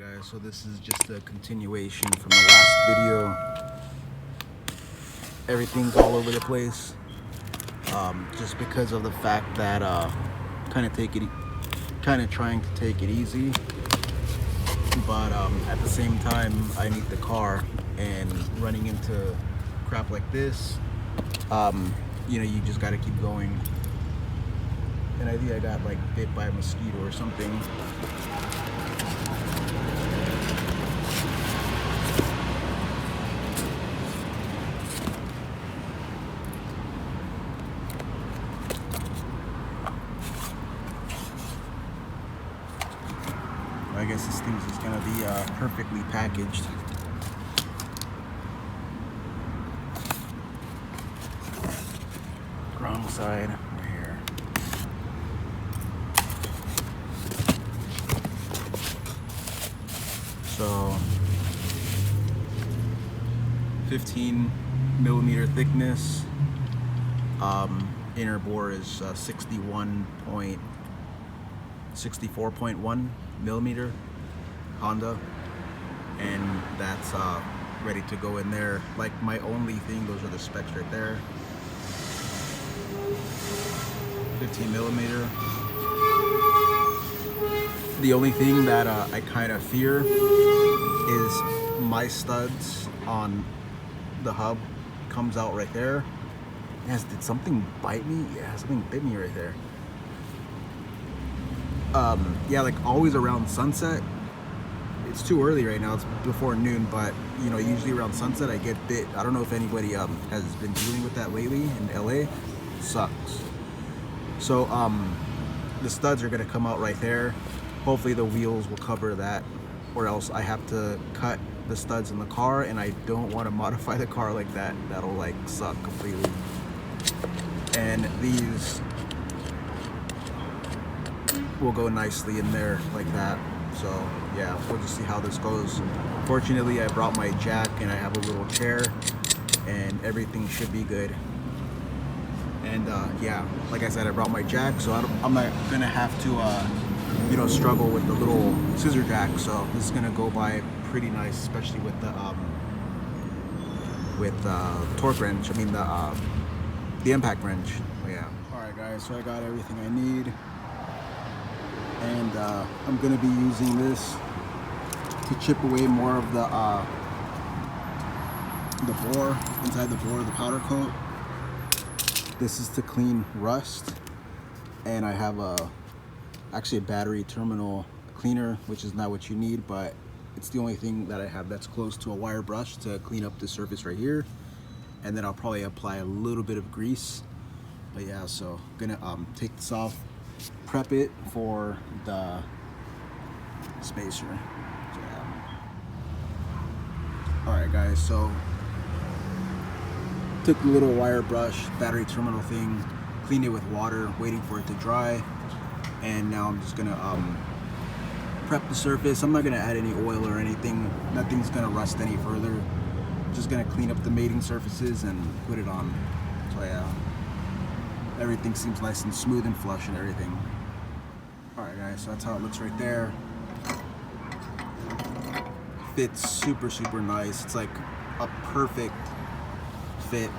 Guys, so this is just a continuation from the last video. Everything's all over the place, just because of the fact that kind of trying to take it easy, but at the same time I need the car, and running into crap like this, you know, you just got to keep going. And I think I got like bit by a mosquito or something. I guess this thing's just gonna be perfectly packaged. Wrong side, right here. So 15mm thickness. Inner bore is 64.1 millimeter Honda, and that's ready to go in there. Like, my only thing, those are the specs right there. 15mm. The only thing that I kind of fear is my studs on the hub comes out right there. Yes, did something bite me? Yeah, something bit me right there. Yeah, like always around sunset. It's too early right now, it's before noon, but you know, usually around sunset I get bit. I don't know if anybody has been dealing with that lately in LA. Sucks. So the studs are gonna come out right there. Hopefully the wheels will cover that, or else I have to cut the studs in the car, and I don't want to modify the car like that. That'll like suck completely. And these will go nicely in there like that. So yeah, we'll just see how this goes. Fortunately, I brought my jack and I have a little chair, and everything should be good. And yeah, like I said, I brought my jack, so I'm not gonna have to you know, struggle with the little scissor jack. So this is gonna go by pretty nice, especially with the torque wrench. I mean the impact wrench. Yeah. All right, guys. So I got everything I need. And I'm going to be using this to chip away more of the bore, inside the bore, the powder coat. This is to clean rust, and I have actually a battery terminal cleaner, which is not what you need, but it's the only thing that I have that's close to a wire brush to clean up the surface right here. And then I'll probably apply a little bit of grease. But yeah, so I'm gonna take this off, prep it for the spacer. Yeah. All right, guys, so took the little wire brush, battery terminal thing, cleaned it with water, waiting for it to dry, and now I'm just gonna prep the surface. I'm not gonna add any oil or anything. Nothing's gonna rust any further. Just gonna clean up the mating surfaces and put it on. So yeah, everything seems nice and smooth and flush and everything. All right, guys, so that's how it looks right there. Fits super nice. It's like a perfect fit,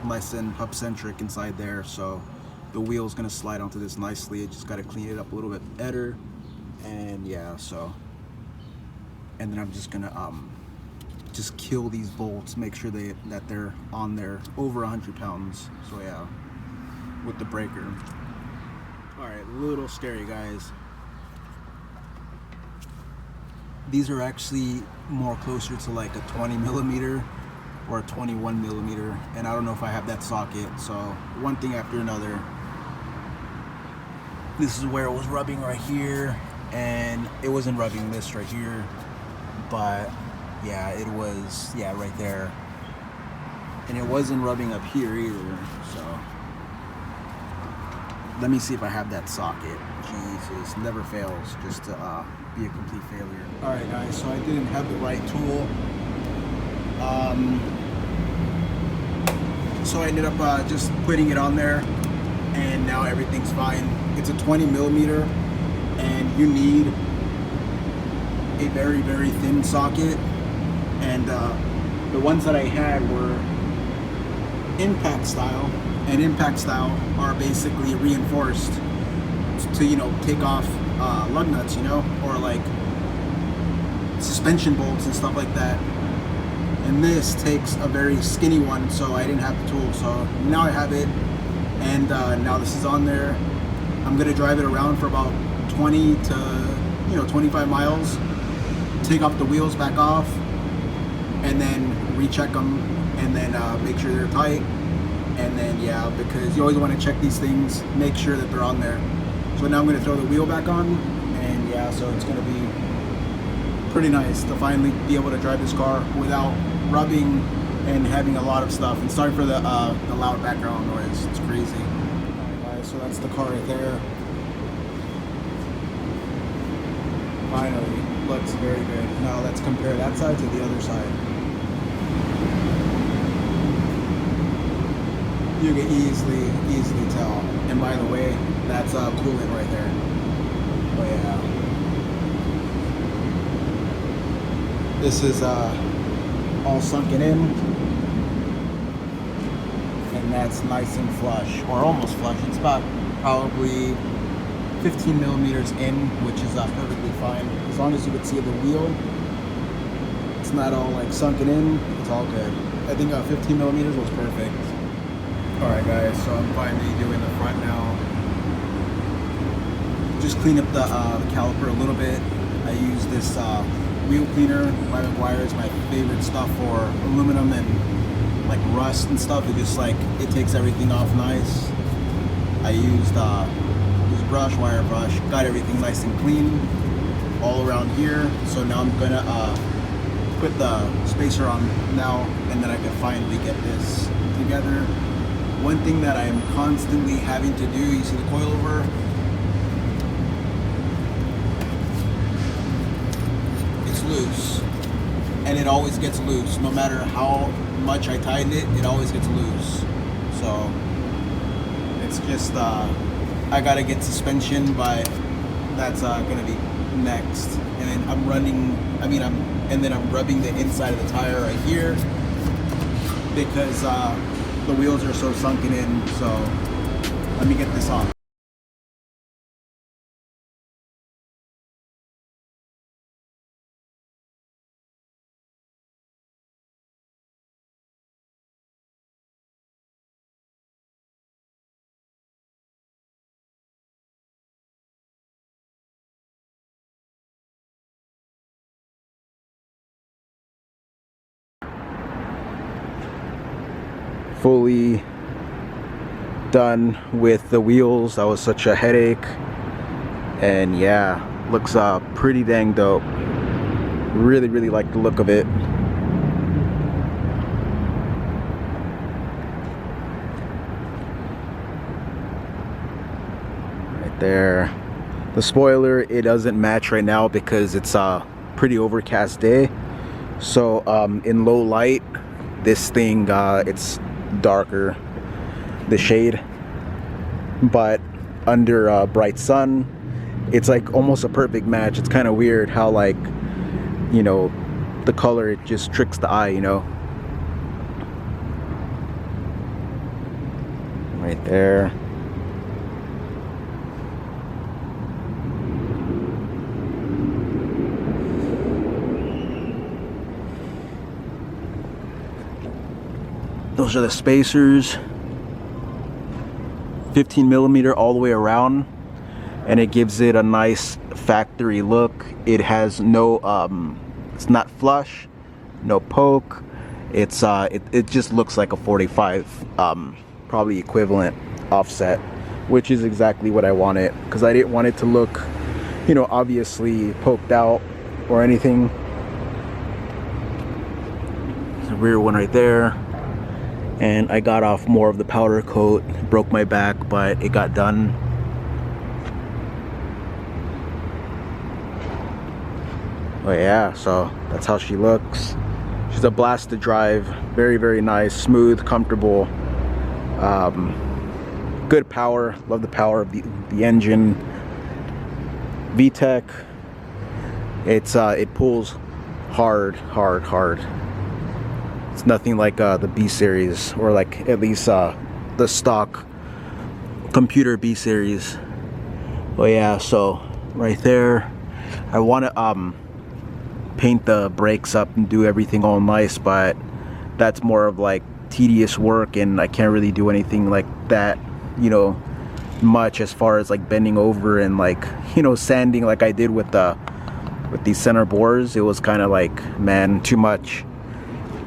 nice and hub-centric inside there. So the wheel's gonna slide onto this nicely. I just gotta clean it up a little bit better. And yeah, so, and then I'm just gonna just kill these bolts, make sure that they're on there over 100 pounds. So yeah, with the breaker. All right, a little scary, guys. These are actually more closer to like a 20mm or a 21mm, and I don't know if I have that socket. So one thing after another. This is where it was rubbing right here, and it wasn't rubbing this right here, but yeah, it was, yeah, right there. And it wasn't rubbing up here either, so. Let me see if I have that socket. Jesus, never fails just to be a complete failure. All right, guys, so I didn't have the right tool. So I ended up just putting it on there, and now everything's fine. It's a 20mm, and you need a very, very thin socket, and the ones that I had were impact style, and impact style are basically reinforced to, you know, take off lug nuts, you know, or like suspension bolts and stuff like that. And this takes a very skinny one, so I didn't have the tool, so now I have it, and now this is on there. I'm gonna drive it around for about 20 to 25 miles, take off the wheels back off, and then recheck them, and then make sure they're tight, and then yeah, because you always want to check these things, make sure that they're on there. So now I'm going to throw the wheel back on, and yeah, so it's going to be pretty nice to finally be able to drive this car without rubbing and having a lot of stuff. And sorry for the loud background noise, it's crazy. Alright guys, so that's the car right there. Finally, looks very good. Now let's compare that side to the other side. You can easily tell. And by the way, that's coolant right there. Oh yeah. This is all sunken in, and that's nice and flush, or almost flush. It's about probably 15 millimeters in, which is perfectly fine. As long as you can see the wheel, it's not all like sunken in, it's all good. I think 15 millimeters was perfect. Alright guys, so I'm finally doing the front now. Just clean up the caliper a little bit. I use this wheel cleaner by McGuire. It's my favorite stuff for aluminum and like rust and stuff. It just like, it takes everything off nice. I used brush, wire brush, got everything nice and clean all around here. So now I'm gonna put the spacer on now, and then I can finally get this together. One thing that I'm constantly having to do, you see the coilover, it's loose, and it always gets loose. No matter how much I tighten it, it always gets loose. So it's just I gotta get suspension, but that's gonna be next. And then I'm rubbing the inside of the tire right here because the wheels are so sunken in. So let me get this off. Fully done with the wheels. That was such a headache, and yeah, looks pretty dang dope. Really like the look of it. Right there. The spoiler, it doesn't match right now because it's a pretty overcast day. So in low light, this thing it's darker, the shade, but under bright sun, it's like almost a perfect match. It's kind of weird how, like, you know, the color, it just tricks the eye, you know. Right there. Those are the spacers, 15 millimeter all the way around, and it gives it a nice factory look. It has no, it's not flush, no poke. It's it just looks like a 45, probably equivalent offset, which is exactly what I wanted, because I didn't want it to look, you know, obviously poked out or anything. There's a rear one right there. And I got off more of the powder coat, broke my back, but it got done. Oh yeah, so that's how she looks. She's a blast to drive. Very nice, smooth, comfortable. Good power. Love the power of the engine. VTEC. it pulls hard. It's nothing like the B series, or like at least the stock computer B series. But yeah, so right there, I want to paint the brakes up and do everything all nice, but that's more of like tedious work, and I can't really do anything like that, you know, much as far as like bending over and like, you know, sanding like I did with these center bores. It was kind of like, man, too much.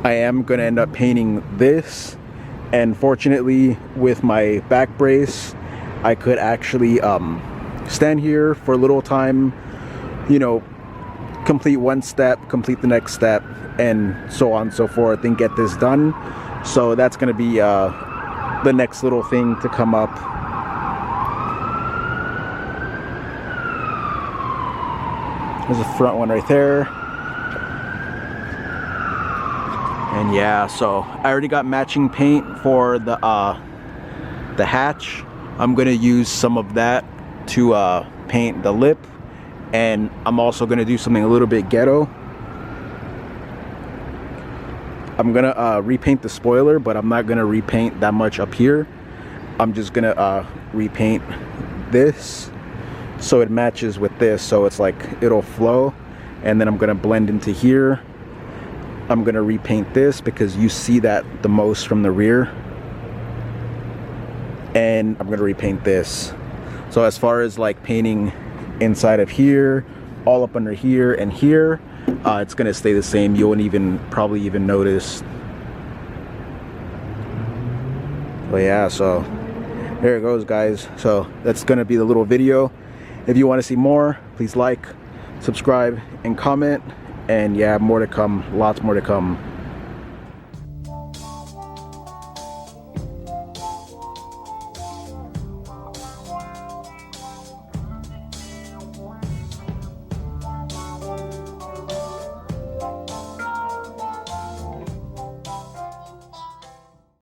I am gonna end up painting this, and fortunately with my back brace I could actually stand here for a little time, you know, complete one step, complete the next step, and so on and so forth, and get this done. So that's gonna be the next little thing to come up. There's a front one right there. And yeah, so I already got matching paint for the hatch. I'm gonna use some of that to paint the lip, and I'm also gonna do something a little bit ghetto. I'm gonna repaint the spoiler, but I'm not gonna repaint that much up here. I'm just gonna repaint this so it matches with this, so it's like it'll flow, and then I'm gonna blend into here. I'm gonna repaint this because you see that the most from the rear, and I'm gonna repaint this. So as far as like painting inside of here, all up under here and here, it's gonna stay the same. You won't probably even notice. But yeah, so there it goes, guys. So that's gonna be the little video. If you want to see more, please like, subscribe, and comment. And yeah, more to come, lots more to come.